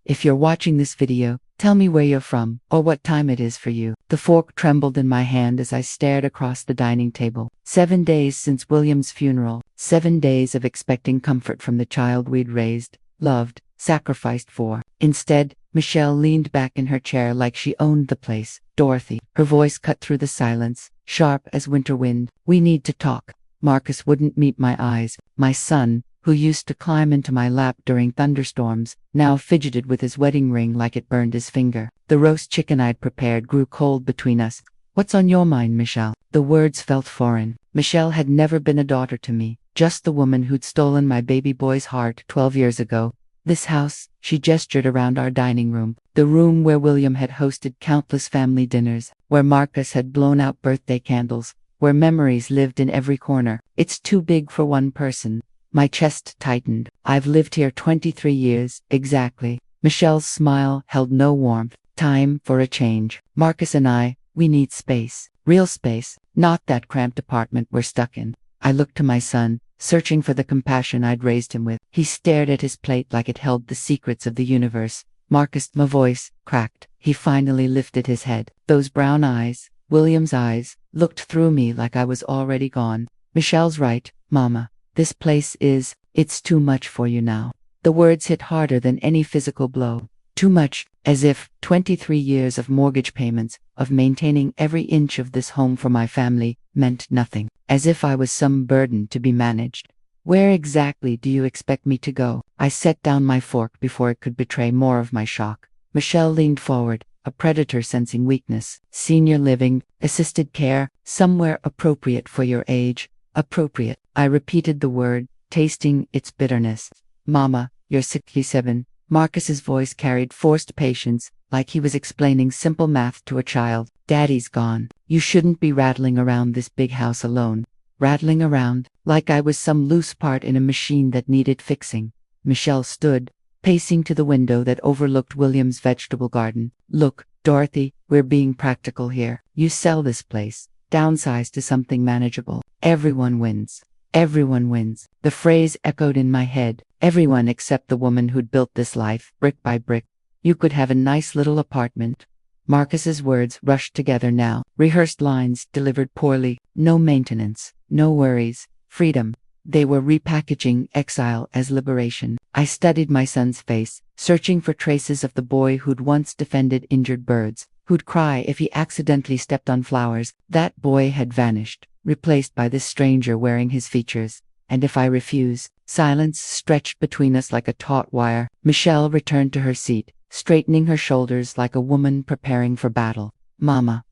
If you're watching this video, tell me where you're from or what time it is for you. The fork trembled in my hand as I stared across the dining table. 7 days since William's funeral. 7 days of expecting comfort from the child we'd raised, loved, sacrificed for. Instead, Michelle leaned back in her chair like she owned the place. Dorothy. Her voice cut through the silence, sharp as winter wind. We need to talk. Marcus wouldn't meet my eyes. My son, who used to climb into my lap during thunderstorms, now fidgeted with his wedding ring like it burned his finger. The roast chicken I'd prepared grew cold between us. What's on your mind, Michelle? The words felt foreign. Michelle had never been a daughter to me, just the woman who'd stolen my baby boy's heart 12 years ago. This house, she gestured around our dining room, the room where William had hosted countless family dinners, where Marcus had blown out birthday candles, where memories lived in every corner. It's too big for one person. My chest tightened. I've lived here 23 years, exactly. Michelle's smile held no warmth. Time for a change. Marcus and I, we need space. Real space, not that cramped apartment we're stuck in. I looked to my son, searching for the compassion I'd raised him with. He stared at his plate like it held the secrets of the universe. Marcus, my voice cracked. He finally lifted his head. Those brown eyes, William's eyes, looked through me like I was already gone. Michelle's right, Mama. This place it's too much for you now. The words hit harder than any physical blow. Too much, as if 23 years of mortgage payments, of maintaining every inch of this home for my family, meant nothing. As if I was some burden to be managed. Where exactly do you expect me to go? I set down my fork before it could betray more of my shock. Michelle leaned forward, a predator sensing weakness. Senior living, assisted care, somewhere appropriate for your age. Appropriate. I repeated the word, tasting its bitterness. Mama, you're 67. Marcus's voice carried forced patience, like he was explaining simple math to a child. Daddy's gone. You shouldn't be rattling around this big house alone. Rattling around, like I was some loose part in a machine that needed fixing. Michelle stood, pacing to the window that overlooked William's vegetable garden. Look, Dorothy, we're being practical here. You sell this place. Downsize to something manageable. Everyone wins. Everyone wins. The phrase echoed in my head. Everyone except the woman who'd built this life, brick by brick. You could have a nice little apartment. Marcus's words rushed together now. Rehearsed lines delivered poorly. No maintenance. No worries. Freedom. They were repackaging exile as liberation. I studied my son's face, searching for traces of the boy who'd once defended injured birds, who'd cry if he accidentally stepped on flowers. That boy had vanished, replaced by this stranger wearing his features. And if I refuse, silence stretched between us like a taut wire. Michelle returned to her seat, straightening her shoulders like a woman preparing for battle. Mama.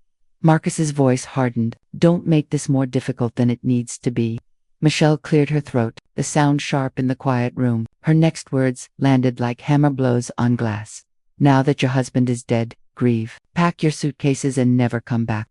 Marcus's voice hardened. Don't make this more difficult than it needs to be. Michelle cleared her throat, the sound sharp in the quiet room. Her next words landed like hammer blows on glass. Now that your husband is dead, grieve. Pack your suitcases and never come back.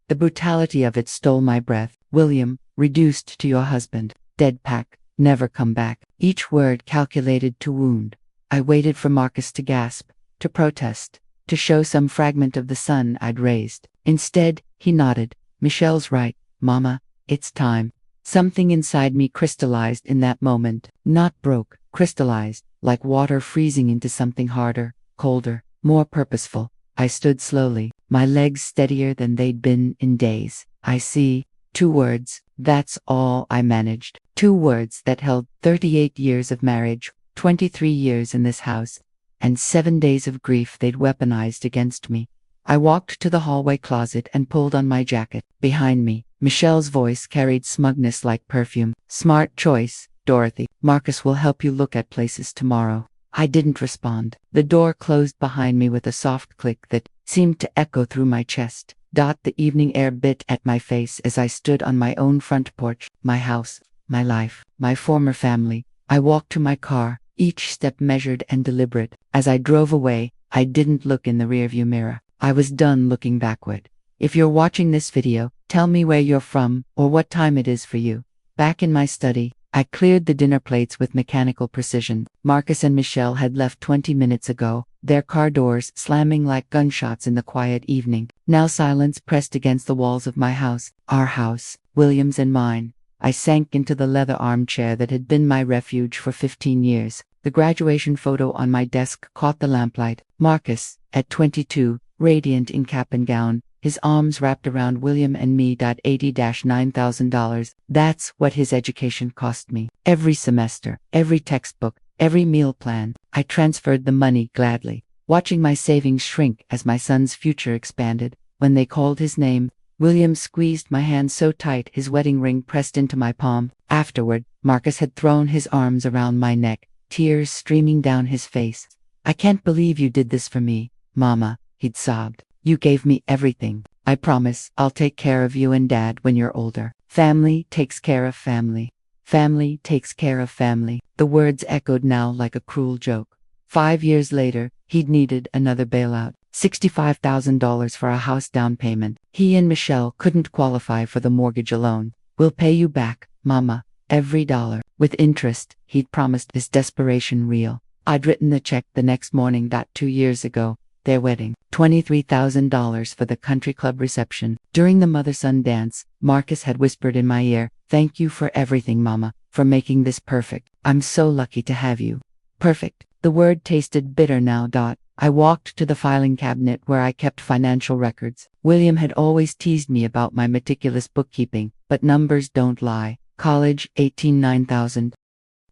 The brutality of it stole my breath. William, reduced to your husband. Dead, pack, never come back. Each word calculated to wound. I waited for Marcus to gasp, to protest, to show some fragment of the son I'd raised. Instead, he nodded. Michelle's right, Mama, it's time. Something inside me crystallized in that moment. Not broke, crystallized, like water freezing into something harder, colder, more purposeful. I stood slowly, my legs steadier than they'd been in days. I see. 2 words, that's all I managed. 2 words that held 38 years of marriage, 23 years in this house, and 7 days of grief they'd weaponized against me. I walked to the hallway closet and pulled on my jacket. Behind me, Michelle's voice carried smugness like perfume. Smart choice, Dorothy. Marcus will help you look at places tomorrow. I didn't respond. The door closed behind me with a soft click that seemed to echo through my chest. The evening air bit at my face as I stood on my own front porch. My house, my life, my former family. I walked to my car, each step measured and deliberate. As I drove away, I didn't look in the rearview mirror. I was done looking backward. If you're watching this video, tell me where you're from or what time it is for you. Back in my study, I cleared the dinner plates with mechanical precision. Marcus and Michelle had left 20 minutes ago, their car doors slamming like gunshots in the quiet evening. Now silence pressed against the walls of my house, our house, William's and mine. I sank into the leather armchair that had been my refuge for 15 years. The graduation photo on my desk caught the lamplight. Marcus, at 22, radiant in cap and gown, his arms wrapped around William and me. $80,000-$9,000. That's what his education cost me. Every semester, every textbook, every meal plan. I transferred the money gladly, watching my savings shrink as my son's future expanded. When they called his name, William squeezed my hand so tight his wedding ring pressed into my palm. Afterward, Marcus had thrown his arms around my neck, tears streaming down his face. "I can't believe you did this for me, Mama," he'd sobbed. "You gave me everything. I promise I'll take care of you and Dad when you're older. Family takes care of family. Family takes care of family." The words echoed now like a cruel joke. 5 years later, he'd needed another bailout. $65,000 for a house down payment. He and Michelle couldn't qualify for the mortgage alone. "We'll pay you back, Mama, every dollar, with interest," he'd promised, his desperation real. I'd written the check the next morning. 2 years ago, their wedding. $23,000 for the country club reception. During the mother-son dance, Marcus had whispered in my ear, "Thank you for everything, Mama, for making this perfect. I'm so lucky to have you." Perfect. The word tasted bitter now. I walked to the filing cabinet where I kept financial records. William had always teased me about my meticulous bookkeeping, but numbers don't lie. College, $18,900.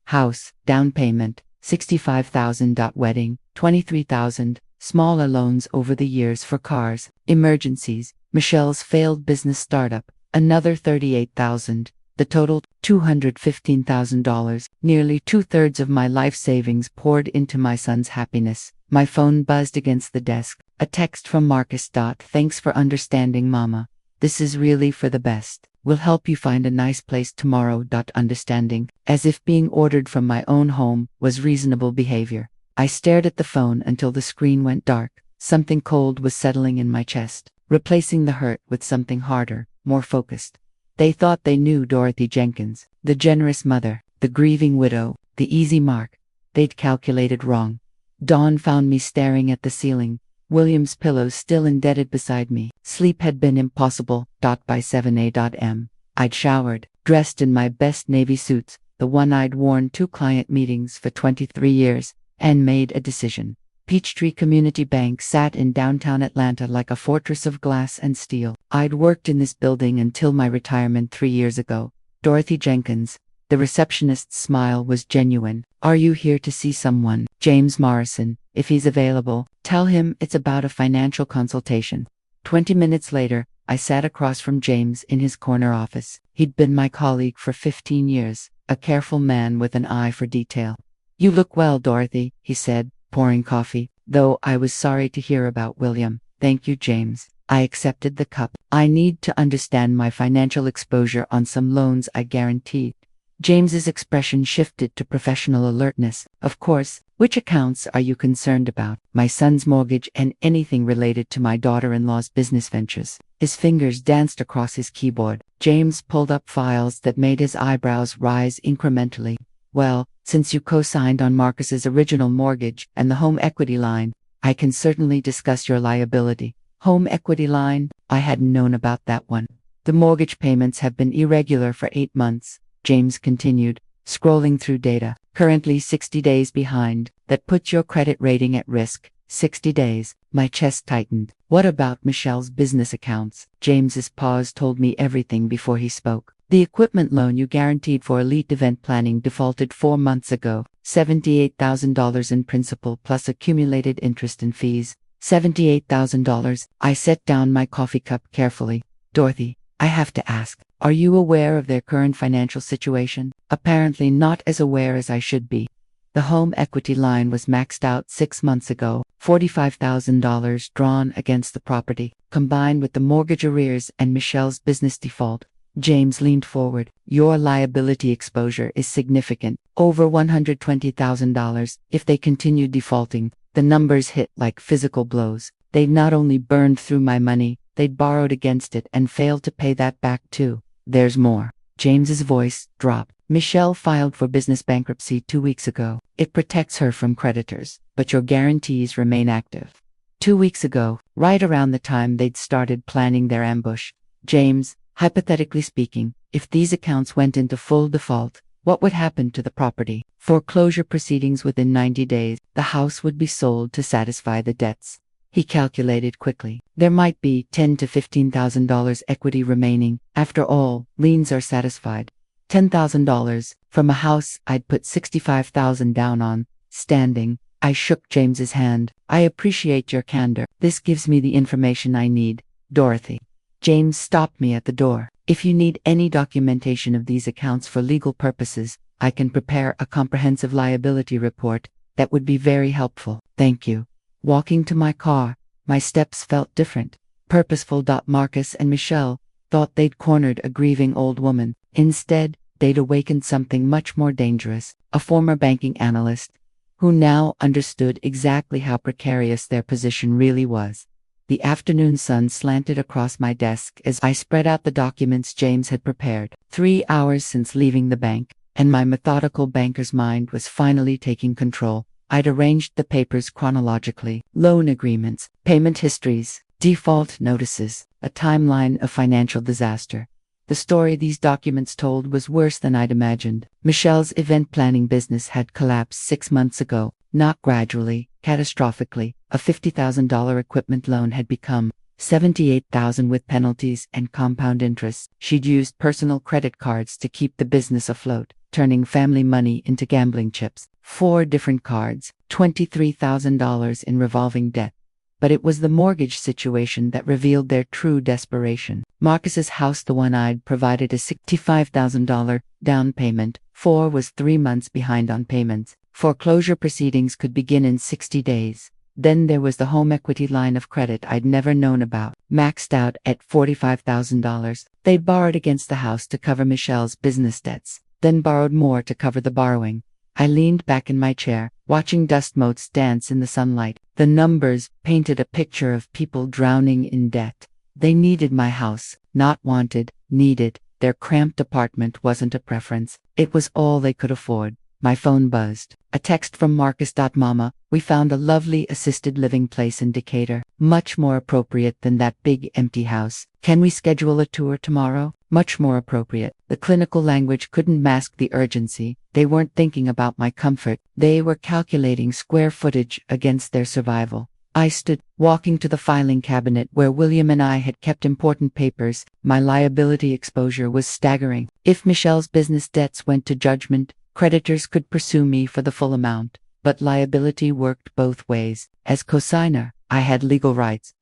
House, down payment, $65,000. Wedding, $23,000. Smaller loans over the years for cars, emergencies, Michelle's failed business startup, another $38,000. The total, $215,000. Nearly 2/3 of my life savings poured into my son's happiness. My phone buzzed against the desk. A text from Marcus. "Thanks for understanding, Mama. This is really for the best. We'll help you find a nice place tomorrow." Understanding, as if being ordered from my own home was reasonable behavior. I stared at the phone until the screen went dark. Something cold was settling in my chest, replacing the hurt with something harder, more focused. They thought they knew Dorothy Jenkins, the generous mother, the grieving widow, the easy mark. They'd calculated wrong. Dawn found me staring at the ceiling, William's pillows still indebted beside me. Sleep had been impossible. By 7 a.m. I'd showered, dressed in my best navy suits, the one I'd worn to client meetings for 23 years, and made a decision. Peachtree Community Bank sat in downtown Atlanta like a fortress of glass and steel. I'd worked in this building until my retirement 3 years ago. Dorothy Jenkins. The receptionist's smile was genuine. "Are you here to see someone?" "James Morrison. If he's available, tell him it's about a financial consultation." 20 minutes later, I sat across from James in his corner office. He'd been my colleague for 15 years, a careful man with an eye for detail. "You look well, Dorothy," he said, pouring coffee, though I was sorry to hear about William. "Thank you, James." I accepted the cup. "I need to understand my financial exposure on some loans I guaranteed." James's expression shifted to professional alertness. "Of course, which accounts are you concerned about?" "My son's mortgage and anything related to my daughter-in-law's business ventures." His fingers danced across his keyboard. James pulled up files that made his eyebrows rise incrementally. "Well, since you co-signed on Marcus's original mortgage and the home equity line, I can certainly discuss your liability." "Home equity line? I hadn't known about that one." "The mortgage payments have been irregular for 8 months, James continued, scrolling through data. "Currently 60 days behind. That puts your credit rating at risk." 60 days. My chest tightened. "What about Michelle's business accounts?" James's pause told me everything before he spoke. "The equipment loan you guaranteed for elite event planning defaulted 4 months ago. $78,000 in principal plus accumulated interest and fees." $78,000. I set down my coffee cup carefully. "Dorothy, I have to ask, are you aware of their current financial situation?" "Apparently not as aware as I should be." The home equity line was maxed out 6 months ago, $45,000 drawn against the property, combined with the mortgage arrears and Michelle's business default. James leaned forward. "Your liability exposure is significant, over $120,000. If they continue defaulting, the numbers hit like physical blows. They've not only burned through my money, they'd borrowed against it and failed to pay that back too. There's more." James's voice dropped. "Michelle filed for business bankruptcy 2 weeks ago. It protects her from creditors, but your guarantees remain active." 2 weeks ago, right around the time they'd started planning their ambush. "James, hypothetically speaking, if these accounts went into full default, What would happen to the property? Foreclosure proceedings within 90 days. The house would be sold to satisfy the debts. He calculated quickly. There might be $10,000 to $15,000 equity remaining. After all, liens are satisfied. $10,000 from a house I'd put $65,000 down on. Standing, I shook James's hand. I appreciate your candor. This gives me the information I need, Dorothy. James stopped me at the door. If you need any documentation of these accounts for legal purposes, I can prepare a comprehensive liability report. That would be very helpful. Thank you. Walking to my car, my steps felt different. Purposeful. Marcus and Michelle thought they'd cornered a grieving old woman. Instead, they'd awakened something much more dangerous, a former banking analyst, who now understood exactly how precarious their position really was. The afternoon sun slanted across my desk as I spread out the documents James had prepared. 3 hours since leaving the bank, and my methodical banker's mind was finally taking control. I'd arranged the papers chronologically: loan agreements, payment histories, default notices, a timeline of financial disaster. The story these documents told was worse than I'd imagined. Michelle's event planning business had collapsed 6 months ago, not gradually, catastrophically. A $50,000 equipment loan had become $78,000 with penalties and compound interest. She'd used personal credit cards to keep the business afloat, turning family money into gambling chips. 4 different cards, $23,000 in revolving debt. But it was the mortgage situation that revealed their true desperation. Marcus's house, the one I'd provided a $65,000 down payment for, was 3 months behind on payments. Foreclosure proceedings could begin in 60 days. Then there was the home equity line of credit I'd never known about, maxed out at $45,000. They'd borrowed against the house to cover Michelle's business debts, then borrowed more to cover the borrowing. I leaned back in my chair, watching dust motes dance in the sunlight. The numbers painted a picture of people drowning in debt. They needed my house, not wanted, needed. Their cramped apartment wasn't a preference. It was all they could afford. My phone buzzed. A text from Marcus. Mama, we found a lovely assisted living place in Decatur, much more appropriate than that big empty house. Can we schedule a tour tomorrow? Much more appropriate. The clinical language couldn't mask the urgency. They weren't thinking about my comfort. They were calculating square footage against their survival. I stood, walking to the filing cabinet where William and I had kept important papers. My liability exposure was staggering. If Michelle's business debts went to judgment, creditors could pursue me for the full amount. But liability worked both ways. As cosigner, I had legal rights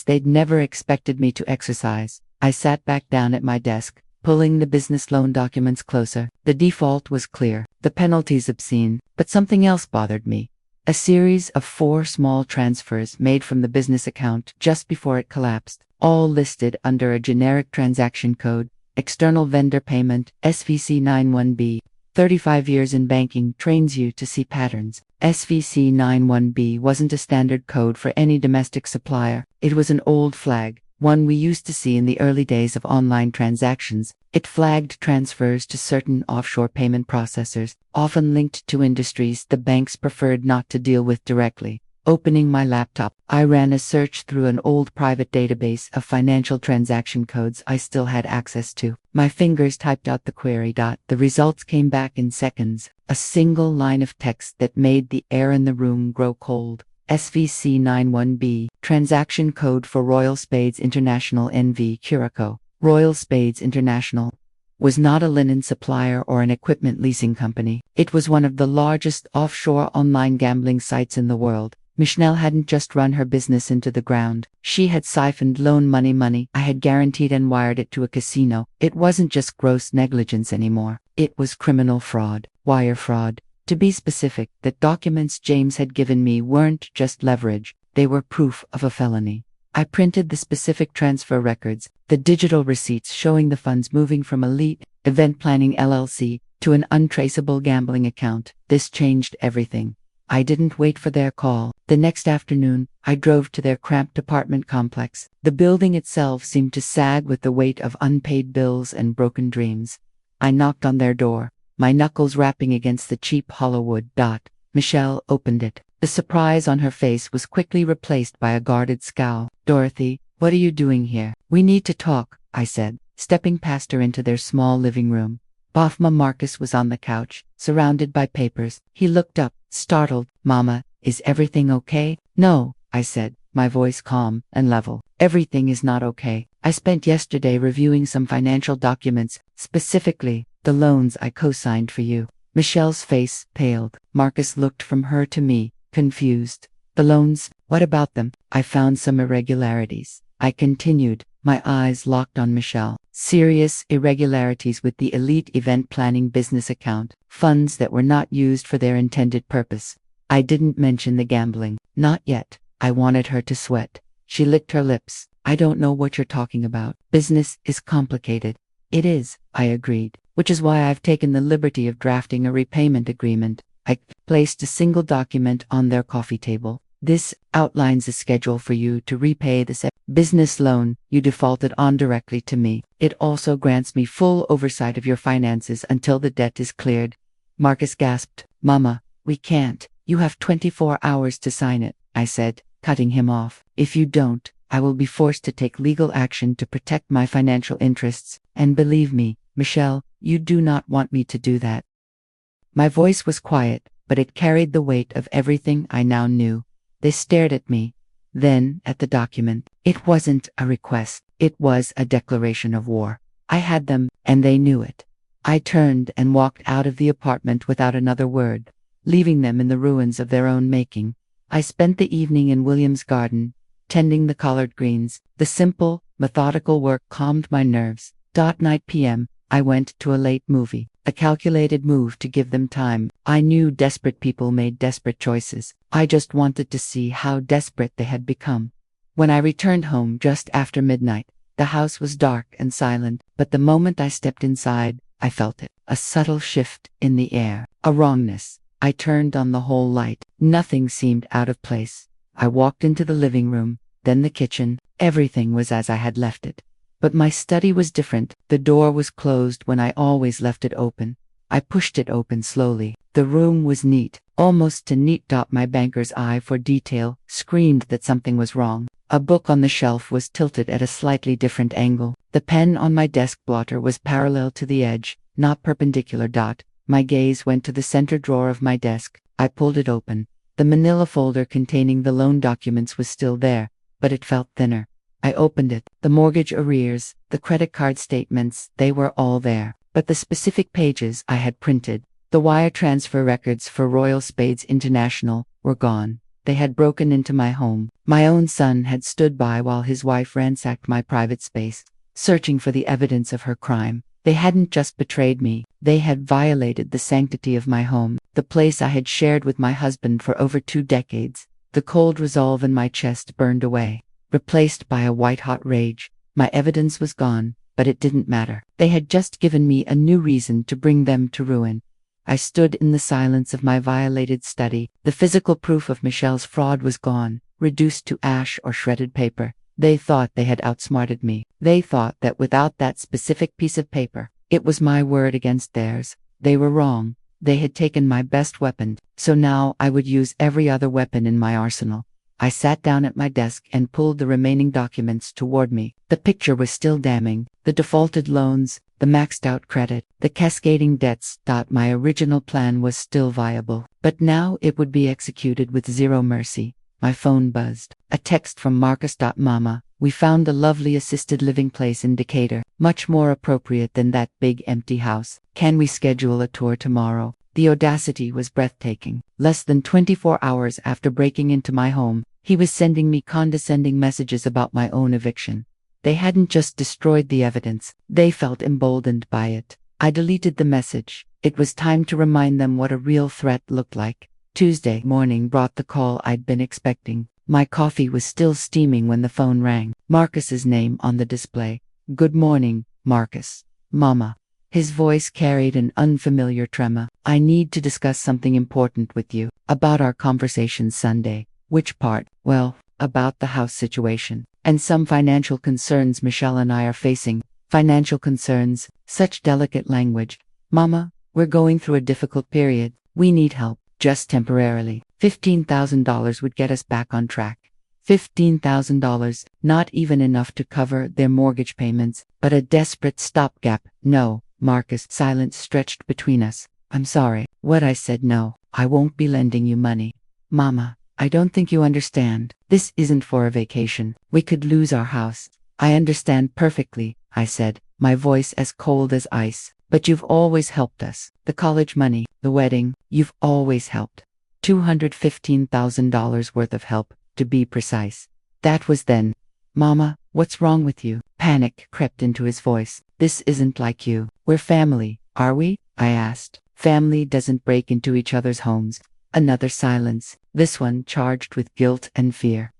they'd never expected me to exercise. I sat back down at my desk, pulling the business loan documents closer. The default was clear, the penalties obscene, but something else bothered me. A series of 4 small transfers made from the business account just before it collapsed, all listed under a generic transaction code: external vendor payment, SVC 91B. 35 years in banking trains you to see patterns. SVC 91B wasn't a standard code for any domestic supplier. It was an old flag, one we used to see in the early days of online transactions. It flagged transfers to certain offshore payment processors, often linked to industries the banks preferred not to deal with directly. Opening my laptop, I ran a search through an old private database of financial transaction codes I still had access to. My fingers typed out the query. The results came back in seconds, a single line of text that made the air in the room grow cold. SVC 91B, transaction code for Royal Spades International NV Curaçao. Royal Spades International was not a linen supplier or an equipment leasing company. It was one of the largest offshore online gambling sites in the world. Michelle hadn't just run her business into the ground. She had siphoned loan money I had guaranteed and wired it to a casino. It wasn't just gross negligence anymore. It was criminal fraud, wire fraud. To be specific, the documents James had given me weren't just leverage, they were proof of a felony. I printed the specific transfer records, the digital receipts showing the funds moving from Elite Event Planning LLC to an untraceable gambling account. This changed everything. I didn't wait for their call. The next afternoon, I drove to their cramped apartment complex. The building itself seemed to sag with the weight of unpaid bills and broken dreams. I knocked on their door, my knuckles rapping against the cheap hollow wood. Michelle opened it. The surprise on her face was quickly replaced by a guarded scowl. "Dorothy, what are you doing here?" "We need to talk," I said, stepping past her into their small living room. Bafma Marcus was on the couch, surrounded by papers. He looked up, startled. Mama, is everything okay? No, I said, my voice calm and level. Everything is not okay. I spent yesterday reviewing some financial documents, specifically the loans I co-signed for you. Michelle's face paled. Marcus looked from her to me, confused. The loans, what about them? I found some irregularities. I continued, my eyes locked on Michelle. Serious irregularities with the elite event planning business account. Funds that were not used for their intended purpose. I didn't mention the gambling. Not yet. I wanted her to sweat. She licked her lips. I don't know what you're talking about. Business is complicated. It is, I agreed, which is why I've taken the liberty of drafting a repayment agreement. I placed a single document on their coffee table. This outlines a schedule for you to repay the business loan you defaulted on directly to me. It also grants me full oversight of your finances until the debt is cleared. Marcus gasped. Mama, we can't. You have 24 hours to sign it, I said, cutting him off. If you don't, I will be forced to take legal action to protect my financial interests. And believe me, Michelle, you do not want me to do that. My voice was quiet, but it carried the weight of everything I now knew. They stared at me, then at the document. It wasn't a request. It was a declaration of war. I had them, and they knew it. I turned and walked out of the apartment without another word, leaving them in the ruins of their own making. I spent the evening in William's garden, tending the collard greens. The simple, methodical work calmed my nerves. 9 p.m., I went to a late movie, a calculated move to give them time. I knew desperate people made desperate choices. I just wanted to see how desperate they had become. When I returned home just after midnight, the house was dark and silent, but the moment I stepped inside, I felt it. A subtle shift in the air, a wrongness. I turned on the hall light. Nothing seemed out of place. I walked into the living room, then the kitchen. Everything was as I had left it. But my study was different. The door was closed when I always left it open. I pushed it open slowly. The room was neat, almost too neat. My banker's eye for detail screamed that something was wrong. A book on the shelf was tilted at a slightly different angle. The pen on my desk blotter was parallel to the edge, not perpendicular. My gaze went to the center drawer of my desk. I pulled it open. The manila folder containing the loan documents was still there, but it felt thinner. I opened it. The mortgage arrears, the credit card statements, they were all there. But the specific pages I had printed, the wire transfer records for Royal Spades International, were gone. They had broken into my home. My own son had stood by while his wife ransacked my private space, searching for the evidence of her crime. They hadn't just betrayed me, they had violated the sanctity of my home, the place I had shared with my husband for over 2 decades. The cold resolve in my chest burned away, replaced by a white-hot rage. My evidence was gone, but it didn't matter. They had just given me a new reason to bring them to ruin. I stood in the silence of my violated study. The physical proof of Michelle's fraud was gone, reduced to ash or shredded paper. They thought they had outsmarted me. They thought that without that specific piece of paper, it was my word against theirs. They were wrong. They had taken my best weapon, so now I would use every other weapon in my arsenal. I sat down at my desk and pulled the remaining documents toward me. The picture was still damning. The defaulted loans, the maxed out credit, the cascading debts. My original plan was still viable, but now it would be executed with zero mercy. My phone buzzed. A text from Marcus. Mama, we found a lovely assisted living place in Decatur, much more appropriate than that big empty house. Can we schedule a tour tomorrow? The audacity was breathtaking. Less than 24 hours after breaking into my home, he was sending me condescending messages about my own eviction. They hadn't just destroyed the evidence, they felt emboldened by it. I deleted the message. It was time to remind them what a real threat looked like. Tuesday morning brought the call I'd been expecting. My coffee was still steaming when the phone rang. Marcus's name on the display. Good morning, Marcus. Mama. His voice carried an unfamiliar tremor. I need to discuss something important with you. About our conversation Sunday. Which part? Well, about the house situation. And some financial concerns Michelle and I are facing. Financial concerns. Such delicate language. Mama, we're going through a difficult period. We need help. Just temporarily. $15,000 would get us back on track. $15,000, not even enough to cover their mortgage payments, but a desperate stopgap. No, Marcus. Silence stretched between us. I'm sorry. What I said. No, I won't be lending you money. Mama, I don't think you understand. This isn't for a vacation. We could lose our house. I understand perfectly, I said, my voice as cold as ice. But you've always helped us. The college money, the wedding, you've always helped. $215,000 worth of help, to be precise. That was then. Mama, what's wrong with you? Panic crept into his voice. This isn't like you. We're family, are we? I asked. Family doesn't break into each other's homes. Another silence, this one charged with guilt and fear.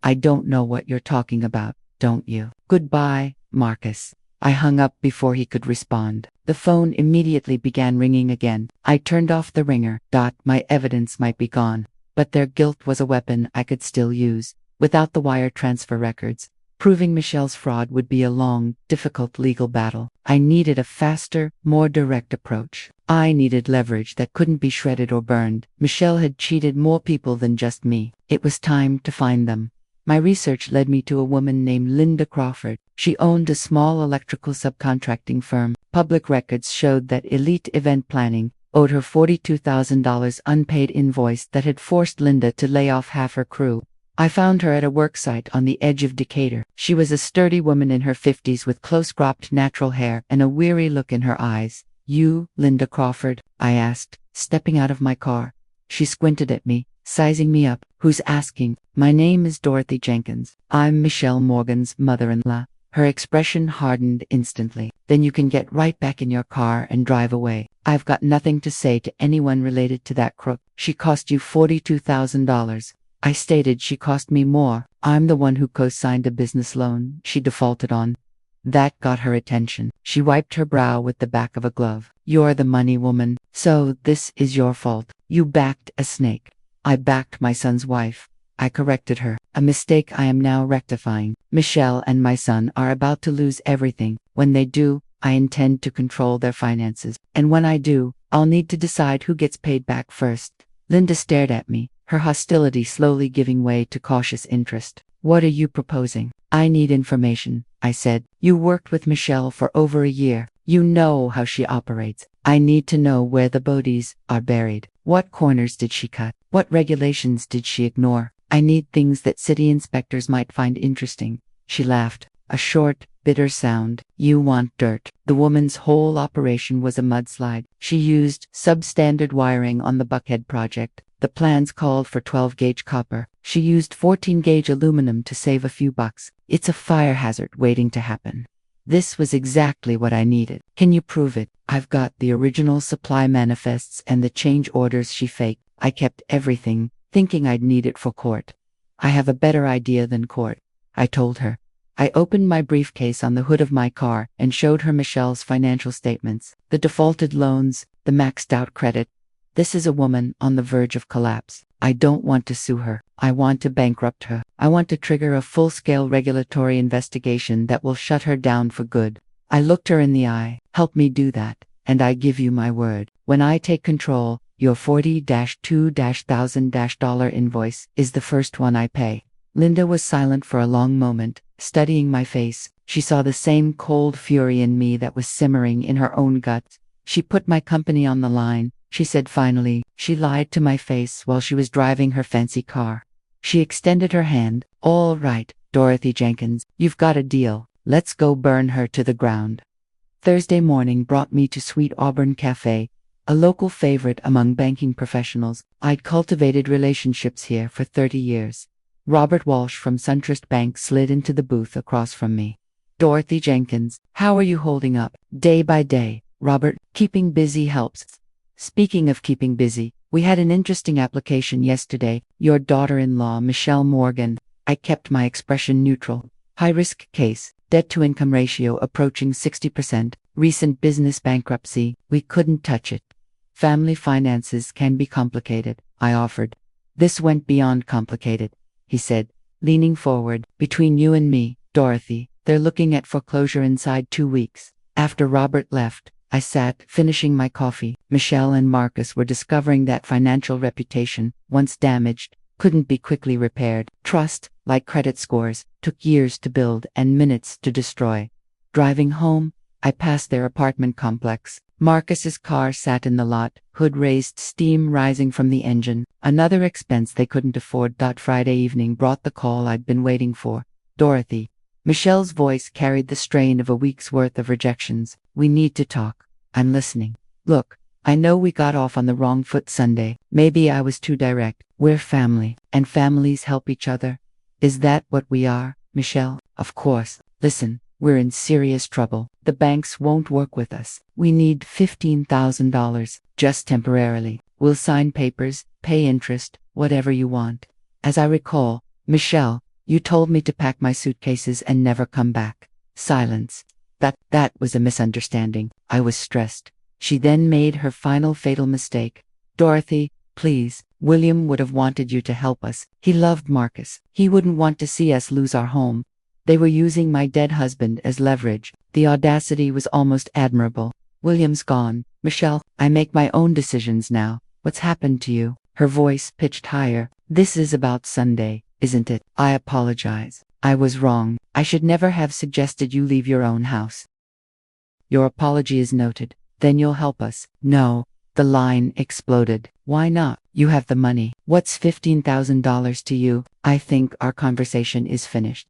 I don't know what you're talking about, don't you? Goodbye, Marcus. I hung up before he could respond. The phone immediately began ringing again. I turned off the ringer. My evidence might be gone, but their guilt was a weapon I could still use. Without the wire transfer records, proving Michelle's fraud would be a long, difficult legal battle. I needed a faster, more direct approach. I needed leverage that couldn't be shredded or burned. Michelle had cheated more people than just me. It was time to find them. My research led me to a woman named Linda Crawford. She owned a small electrical subcontracting firm. Public records showed that Elite Event Planning owed her $42,000 unpaid invoice that had forced Linda to lay off half her crew. I found her at a worksite on the edge of Decatur. She was a sturdy woman in her 50s with close-cropped natural hair and a weary look in her eyes. You, Linda Crawford? I asked, stepping out of my car. She squinted at me, sizing me up. Who's asking? My name is Dorothy Jenkins. I'm Michelle Morgan's mother-in-law. Her expression hardened instantly. Then you can get right back in your car and drive away. I've got nothing to say to anyone related to that crook. She cost you $42,000. I stated she cost me more. I'm the one who co-signed a business loan she defaulted on. That got her attention. She wiped her brow with the back of a glove. You're the money woman, so this is your fault. You backed a snake. I backed my son's wife. I corrected her. A mistake I am now rectifying. Michelle and my son are about to lose everything. When they do, I intend to control their finances. And when I do, I'll need to decide who gets paid back first. Linda stared at me, her hostility slowly giving way to cautious interest. What are you proposing? I need information, I said. You worked with Michelle for over a year. You know how she operates. I need to know where the bodies are buried. What corners did she cut? What regulations did she ignore? I need things that city inspectors might find interesting. She laughed, a short, bitter sound. You want dirt. The woman's whole operation was a mudslide. She used substandard wiring on the Buckhead project. The plans called for 12-gauge copper. She used 14-gauge aluminum to save a few bucks. It's a fire hazard waiting to happen. This was exactly what I needed. Can you prove it? I've got the original supply manifests and the change orders she faked. I kept everything, thinking I'd need it for court. I have a better idea than court, I told her. I opened my briefcase on the hood of my car and showed her Michelle's financial statements, the defaulted loans, the maxed out credit. This is a woman on the verge of collapse. I don't want to sue her. I want to bankrupt her. I want to trigger a full-scale regulatory investigation that will shut her down for good. I looked her in the eye. Help me do that, and I give you my word. When I take control, your $40,000 invoice is the first one I pay. Linda was silent for a long moment, studying my face. She saw the same cold fury in me that was simmering in her own gut. She put my company on the line, she said finally. She lied to my face while she was driving her fancy car. She extended her hand. All right, Dorothy Jenkins, you've got a deal. Let's go burn her to the ground. Thursday morning brought me to Sweet Auburn Cafe, a local favorite among banking professionals. I'd cultivated relationships here for 30 years. Robert Walsh from SunTrust Bank slid into the booth across from me. Dorothy Jenkins, how are you holding up? Day by day, Robert. Keeping busy helps. Speaking of keeping busy, we had an interesting application yesterday. Your daughter-in-law, Michelle Morgan. I kept my expression neutral. High-risk case, debt-to-income ratio approaching 60%, recent business bankruptcy. We couldn't touch it. Family finances can be complicated, I offered. This went beyond complicated, he said, leaning forward. Between you and me, Dorothy, they're looking at foreclosure inside 2 weeks. After Robert left, I sat, finishing my coffee. Michelle and Marcus were discovering that financial reputation, once damaged, couldn't be quickly repaired. Trust, like credit scores, took years to build and minutes to destroy. Driving home, I passed their apartment complex. Marcus's car sat in the lot, hood raised, steam rising from the engine. Another expense they couldn't afford. Friday evening brought the call I'd been waiting for. Dorothy. Michelle's voice carried the strain of a week's worth of rejections. We need to talk. I'm listening. Look, I know we got off on the wrong foot Sunday. Maybe I was too direct. We're family, and families help each other. Is that what we are, Michelle? Of course. Listen, we're in serious trouble. The banks won't work with us. We need $15,000, just temporarily. We'll sign papers, pay interest, whatever you want. As I recall, Michelle, you told me to pack my suitcases and never come back. Silence. That was a misunderstanding. I was stressed. She then made her final fatal mistake. Dorothy, please, William would have wanted you to help us. He loved Marcus. He wouldn't want to see us lose our home. They were using my dead husband as leverage. The audacity was almost admirable. William's gone. Michelle, I make my own decisions now. What's happened to you? Her voice pitched higher. This is about Sunday, isn't it? I apologize. I was wrong. I should never have suggested you leave your own house. Your apology is noted. Then you'll help us. No. The line exploded. Why not? You have the money. What's $15,000 to you? I think our conversation is finished.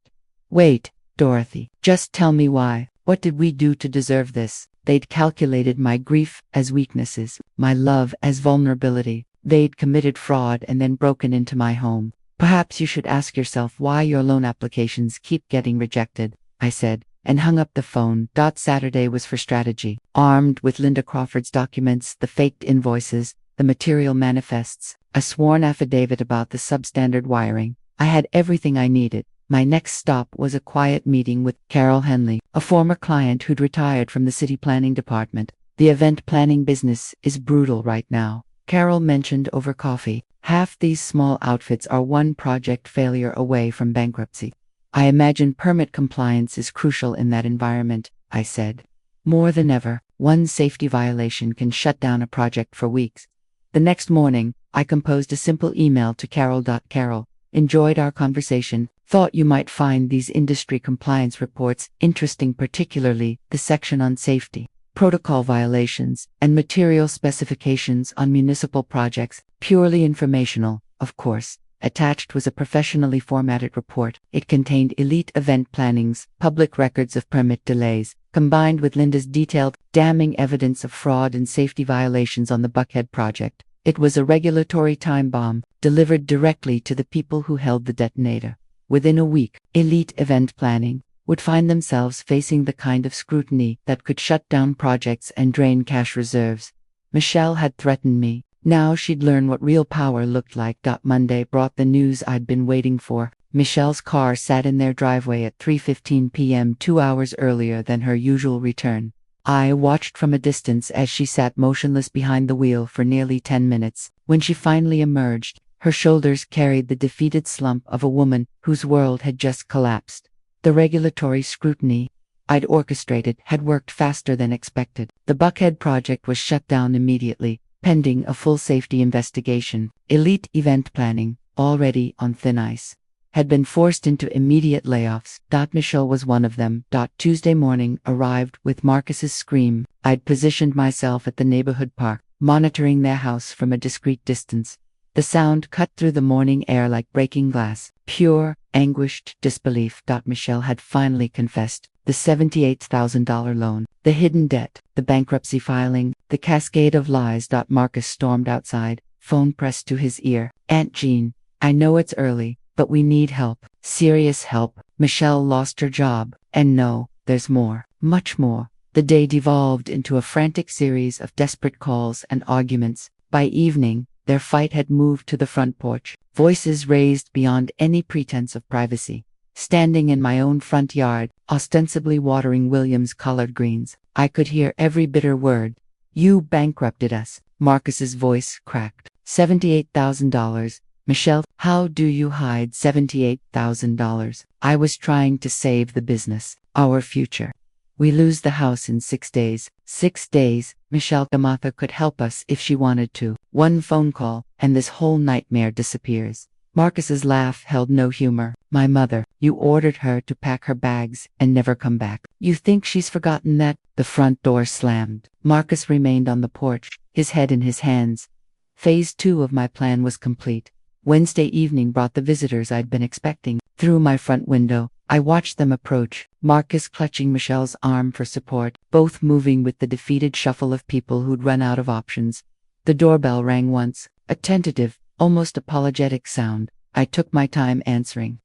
Wait, Dorothy. Just tell me why. What did we do to deserve this? They'd calculated my grief as weaknesses, my love as vulnerability. They'd committed fraud and then broken into my home. Perhaps you should ask yourself why your loan applications keep getting rejected, I said, and hung up the phone. Saturday was for strategy. Armed with Linda Crawford's documents, the faked invoices, the material manifests, a sworn affidavit about the substandard wiring, I had everything I needed. My next stop was a quiet meeting with Carol Henley, a former client who'd retired from the city planning department. The event planning business is brutal right now, Carol mentioned over coffee. Half these small outfits are one project failure away from bankruptcy. I imagine permit compliance is crucial in that environment, I said. More than ever, one safety violation can shut down a project for weeks. The next morning, I composed a simple email to Carol. Carol, enjoyed our conversation, thought you might find these industry compliance reports interesting, particularly the section on safety, protocol violations, and material specifications on municipal projects, purely informational, of course. Attached was a professionally formatted report. It contained elite event plannings, public records of permit delays, combined with Linda's detailed, damning evidence of fraud and safety violations on the Buckhead project. It was a regulatory time bomb, delivered directly to the people who held the detonator. Within a week, elite event planning would find themselves facing the kind of scrutiny that could shut down projects and drain cash reserves. Michelle had threatened me. Now she'd learn what real power looked like. Monday brought the news I'd been waiting for. Michelle's car sat in their driveway at 3:15 p.m., 2 hours earlier than her usual return. I watched from a distance as she sat motionless behind the wheel for nearly 10 minutes. When she finally emerged, her shoulders carried the defeated slump of a woman whose world had just collapsed. The regulatory scrutiny I'd orchestrated had worked faster than expected. The Buckhead project was shut down immediately, pending a full safety investigation. Elite event planning, already on thin ice, had been forced into immediate layoffs. Michelle was one of them. Tuesday morning arrived with Marcus's scream. I'd positioned myself at the neighborhood park, monitoring their house from a discreet distance. The sound cut through the morning air like breaking glass. Pure, anguished disbelief. Michelle had finally confessed. The $78,000 loan, the hidden debt, the bankruptcy filing, the cascade of lies. Marcus stormed outside, phone pressed to his ear. Aunt Jean, I know it's early, but we need help. Serious help. Michelle lost her job. And no, there's more. Much more. The day devolved into a frantic series of desperate calls and arguments. By evening, their fight had moved to the front porch, voices raised beyond any pretense of privacy. Standing in my own front yard, ostensibly watering William's collard greens, I could hear every bitter word. You bankrupted us. Marcus's voice cracked. $78,000. Michelle, how do you hide $78,000? I was trying to save the business, our future. We lose the house in 6 days. 6 days. Michelle Gamatha could help us if she wanted to. One phone call, and this whole nightmare disappears. Marcus's laugh held no humor. My mother, you ordered her to pack her bags and never come back. You think she's forgotten that? The front door slammed. Marcus remained on the porch, his head in his hands. Phase 2 of my plan was complete. Wednesday evening brought the visitors I'd been expecting. Through my front window, I watched them approach, Marcus clutching Michelle's arm for support, both moving with the defeated shuffle of people who'd run out of options. The doorbell rang once, a tentative, almost apologetic sound. I took my time answering.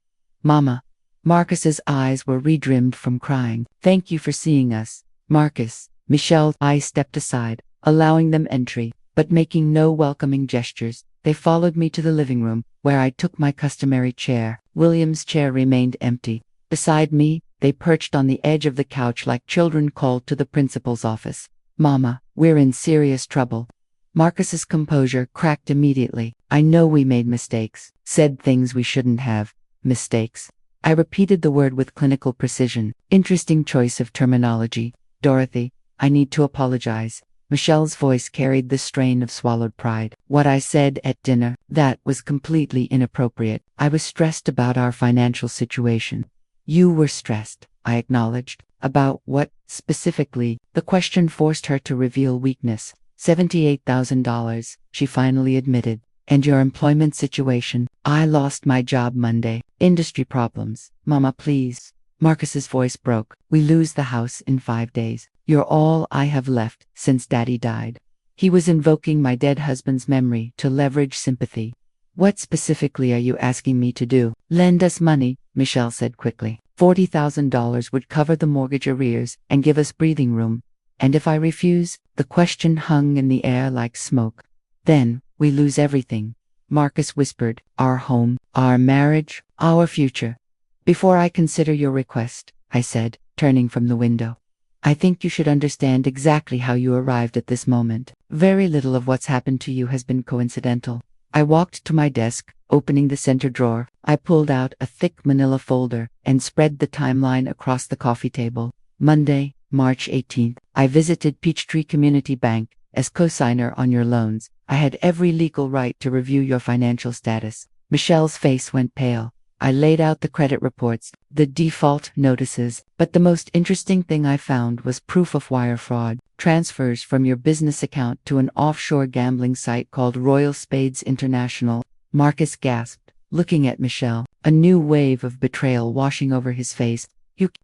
Mama. Marcus's eyes were redrimmed from crying. Thank you for seeing us, Marcus. Michelle. I stepped aside, allowing them entry, but making no welcoming gestures. They followed me to the living room, where I took my customary chair. William's chair remained empty. Beside me, they perched on the edge of the couch like children called to the principal's office. Mama, we're in serious trouble. Marcus's composure cracked immediately. I know we made mistakes, said things we shouldn't have. Mistakes. I repeated the word with clinical precision. Interesting choice of terminology. Dorothy, I need to apologize. Michelle's voice carried the strain of swallowed pride. What I said at dinner, that was completely inappropriate. I was stressed about our financial situation. You were stressed, I acknowledged. About what, specifically? The question forced her to reveal weakness. $78,000, she finally admitted. And your employment situation? I lost my job Monday. Industry problems. Mama, please. Marcus's voice broke. We lose the house in 5 days. You're all I have left since Daddy died. He was invoking my dead husband's memory to leverage sympathy. What specifically are you asking me to do? Lend us money, Michelle said quickly. $40,000 would cover the mortgage arrears and give us breathing room. And if I refuse? The question hung in the air like smoke. Then, we lose everything, Marcus whispered. Our home, our marriage, our future. Before I consider your request, I said, turning from the window. I think you should understand exactly how you arrived at this moment. Very little of what's happened to you has been coincidental. I walked to my desk, opening the center drawer. I pulled out a thick manila folder and spread the timeline across the coffee table. Monday, March 18th, I visited Peachtree Community Bank as co-signer on your loans. I had every legal right to review your financial status. Michelle's face went pale. I laid out the credit reports, the default notices, but the most interesting thing I found was proof of wire fraud, transfers from your business account to an offshore gambling site called Royal Spades International. Marcus gasped, looking at Michelle, a new wave of betrayal washing over his face.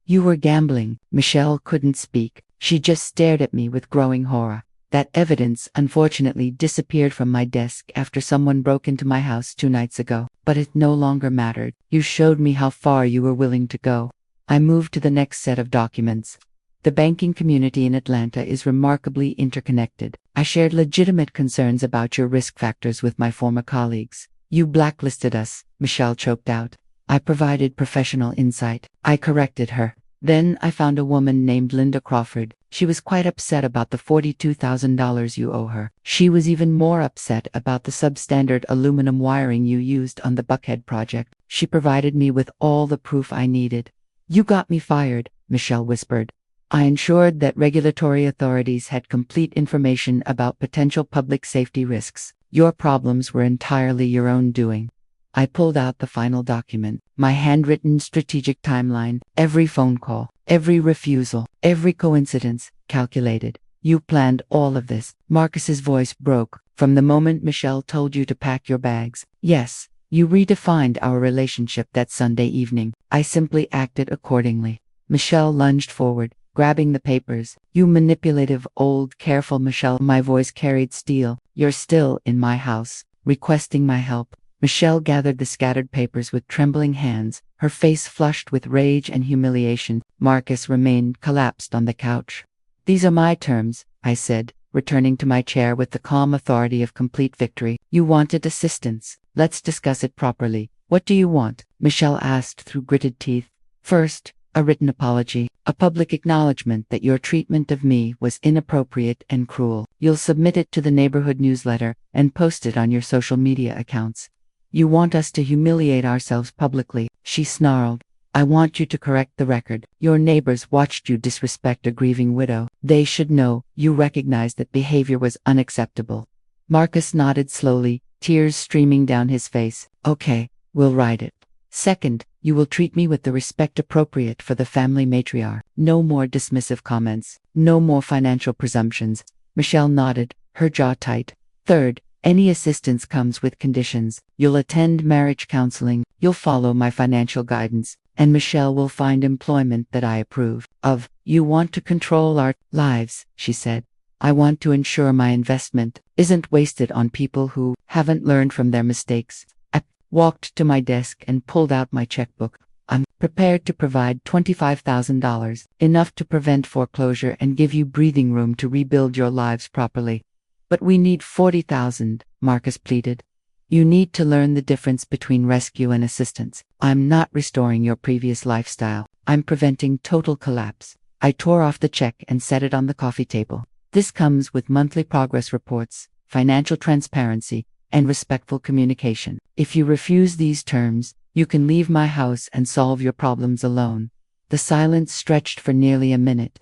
You were gambling. Michelle couldn't speak. She just stared at me with growing horror. That evidence unfortunately disappeared from my desk after someone broke into my house 2 nights ago, but it no longer mattered. You showed me how far you were willing to go. I moved to the next set of documents. The banking community in Atlanta is remarkably interconnected. I shared legitimate concerns about your risk factors with my former colleagues. You blacklisted us, Michelle choked out. I provided professional insight. I corrected her. Then I found a woman named Linda Crawford. She was quite upset about the $42,000 you owe her. She was even more upset about the substandard aluminum wiring you used on the Buckhead project. She provided me with all the proof I needed. You got me fired, Michelle whispered. I ensured that regulatory authorities had complete information about potential public safety risks. Your problems were entirely your own doing. I pulled out the final document, my handwritten strategic timeline, every phone call, every refusal, every coincidence, calculated. You planned all of this. Marcus's voice broke. From the moment Michelle told you to pack your bags. Yes, you redefined our relationship that Sunday evening. I simply acted accordingly. Michelle lunged forward, grabbing the papers. You manipulative, old, careful Michelle. My voice carried steel. You're still in my house, requesting my help. Michelle gathered the scattered papers with trembling hands, her face flushed with rage and humiliation. Marcus remained collapsed on the couch. These are my terms, I said, returning to my chair with the calm authority of complete victory. You wanted assistance. Let's discuss it properly. What do you want? Michelle asked through gritted teeth. First, a written apology, a public acknowledgement that your treatment of me was inappropriate and cruel. You'll submit it to the neighborhood newsletter and post it on your social media accounts. You want us to humiliate ourselves publicly, she snarled. I want you to correct the record. Your neighbors watched you disrespect a grieving widow. They should know you recognize that behavior was unacceptable. Marcus nodded slowly, tears streaming down his face. Okay, will write it. Second, you will treat me with the respect appropriate for the family matriarch. No more dismissive comments. No more financial presumptions. Michelle nodded, her jaw tight. Third, any assistance comes with conditions. You'll attend marriage counseling, you'll follow my financial guidance, and Michelle will find employment that I approve of. You want to control our lives, she said. I want to ensure my investment isn't wasted on people who haven't learned from their mistakes. I walked to my desk and pulled out my checkbook. I'm prepared to provide $25,000, enough to prevent foreclosure and give you breathing room to rebuild your lives properly. But we need $40,000, Marcus pleaded. You need to learn the difference between rescue and assistance. I'm not restoring your previous lifestyle. I'm preventing total collapse. I tore off the check and set it on the coffee table. This comes with monthly progress reports, financial transparency, and respectful communication. If you refuse these terms, you can leave my house and solve your problems alone. The silence stretched for nearly a minute.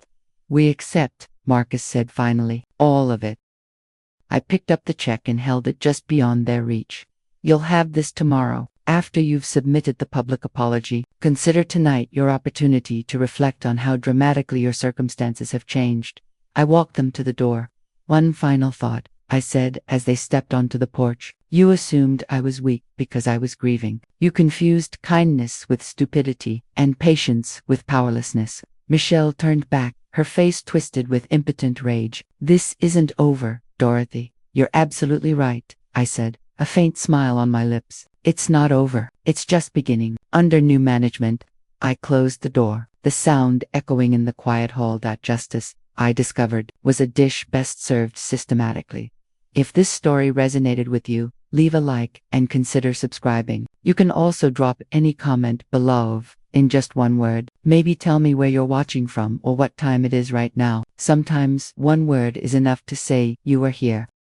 We accept, Marcus said finally, all of it. I picked up the check and held it just beyond their reach. You'll have this tomorrow, after you've submitted the public apology. Consider tonight your opportunity to reflect on how dramatically your circumstances have changed. I walked them to the door. One final thought, I said as they stepped onto the porch. You assumed I was weak because I was grieving. You confused kindness with stupidity and patience with powerlessness. Michelle turned back, her face twisted with impotent rage. This isn't over, Dorothy. You're absolutely right, I said, a faint smile on my lips. It's not over. It's just beginning. Under new management, I closed the door, the sound echoing in the quiet hall. That justice, I discovered, was a dish best served systematically. If this story resonated with you, leave a like and consider subscribing. You can also drop any comment below in just one word. Maybe tell me where you're watching from or what time it is right now. Sometimes one word is enough to say you are here.